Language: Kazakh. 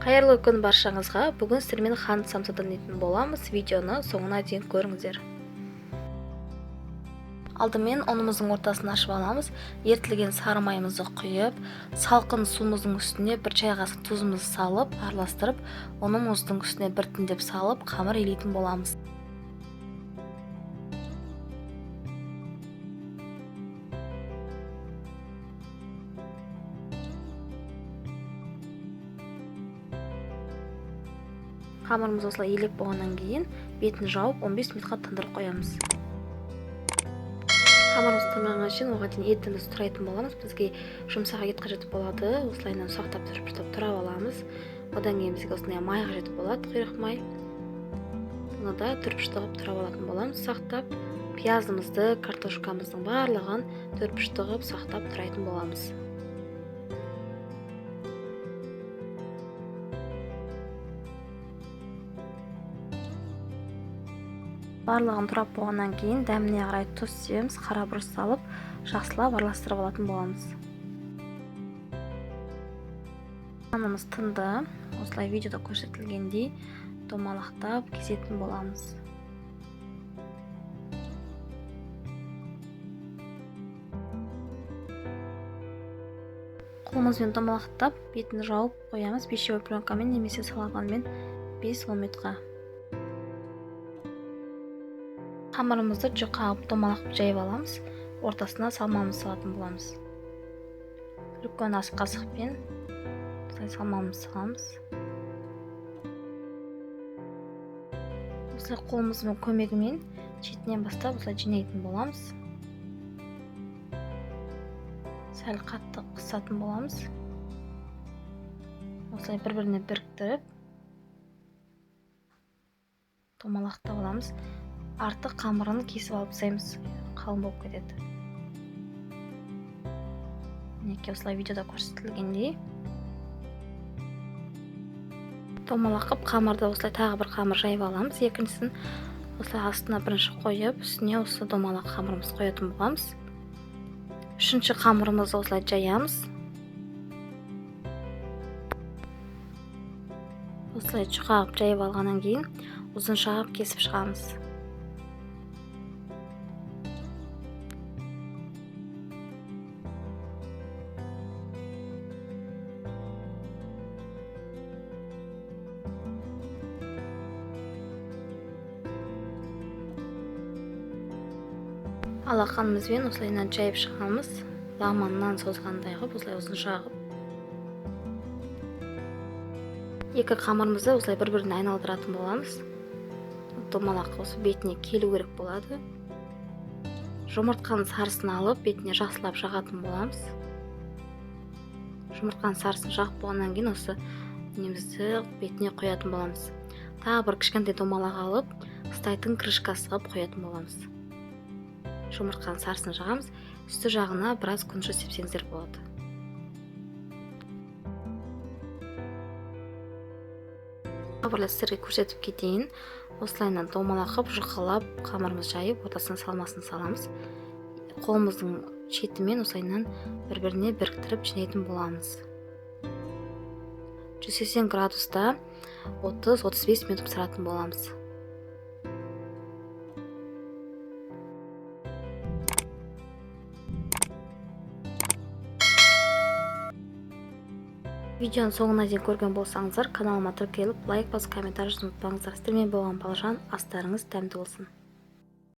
Қайырлы күн баршаңызға. Бүгін сіздермен қант самсадан етін боламыз. Видеоны соңына дейін көріңіздер. Алдымен ұнымыздың ортасын ашып аламыз. Ертілген сары майымызды құйып, салқын суымыздың үстіне 1 чай қасық тұзымызды салып, араластырып, ұнымыздың үстіне біртіндеп салып, қамыр илейтін боламыз. Қамырымыз осылай илеп болғаннан кейін бетін жауып 15 минутқа тындырып қоямыз. Қамырымыз тынғанға шейін оған дейін етімізді турайтын боламыз. Бізге жұмсақ ет қажет болады. Осылайынан ұсақтап турап аламыз. Одан кейін бізге осындай май қажет болады, құйрық май. Бұны да түріп турап алатын боламыз. Сақтап, пиязымызды, картошкамыздың барлығын түріп сақтап турайтын боламыз. Барлығын турап болғаннан кейін дәміне қарай тұз себеміз, қара бұрыш салып, жақсылап араластырып алатын боламыз. Қанымыз тынды. Осылай видеода көрсетілгендей домалақтап кесетін боламыз. Қолымызбен домалақтап, бетін жауып қоямыз. Пищевой пленкамен немесе салғанмен 5-10 минутқа. Қамырымызды жұқағып домалақып жайып аламыз. Ортасына салмамызды салатын боламыз. Үлкен ас қасықпен салмамызды саламыз. Осылай қолымыздың көмегімен шетінен бастап осылай жинайтын боламыз. Сәл қатты қысатын боламыз. Осылай бір-біріне біріктіріп домалақтап аламыз. Артық қамырын кесіп алып тастаймыз, қалың болып кетеді. Мінекей осылай видеода көрсетілгендей. Домалақып қамырды осылай тағы бір қамыр жайып аламыз. Екіншісін осылай астына бірінші қойып, үстіне осы домалақ қамырымыз қоятын боламыз. Үшінші қамырымызды осылай жаямыз. Осылай жұқағып жайып алғаннан кейін ұзын шағып кесіп шығамыз. Алақанымызбен осылайынан жайып шығамыз. Ламаннан созғандай қылып, осылай ұзын шағып. Екі қамырымызды осылай бір-біріне айналдыратын боламыз. Домалақ осы бетіне келу керек болады. Жұмыртқаның сарысын алып, бетіне жақсылап жағатын боламыз. Жұмыртқаның сарысын жағып болғаннан кейін осы немізді бетіне қоятын боламыз. Тағы бір кішкентай домалақ алып, стайтын крышкасы қылып қоятын боламыз. Жұмыртқаның сарысын жағамыз, үсті жағына біраз күнші сепсеңіздер болады. Қабырлы сіздерге көрсетіп кетейін. Осылайынан домалақып, жұқалап, қамырымыз жайып, ортасына салмасын саламыз. Қолымыздың шетімен осылайынан бір-біріне біріктіріп жинайтын боламыз. 180 градуста 30-35 минут пісіретін боламыз. Видеоның соңына дейін көрген болсаңыздар, каналыма тіркеліп, лайк басып, комментарий жазуды ұмытпаңыздар. Сіздермен болған Балжан, астарыңыз дәмді болсын.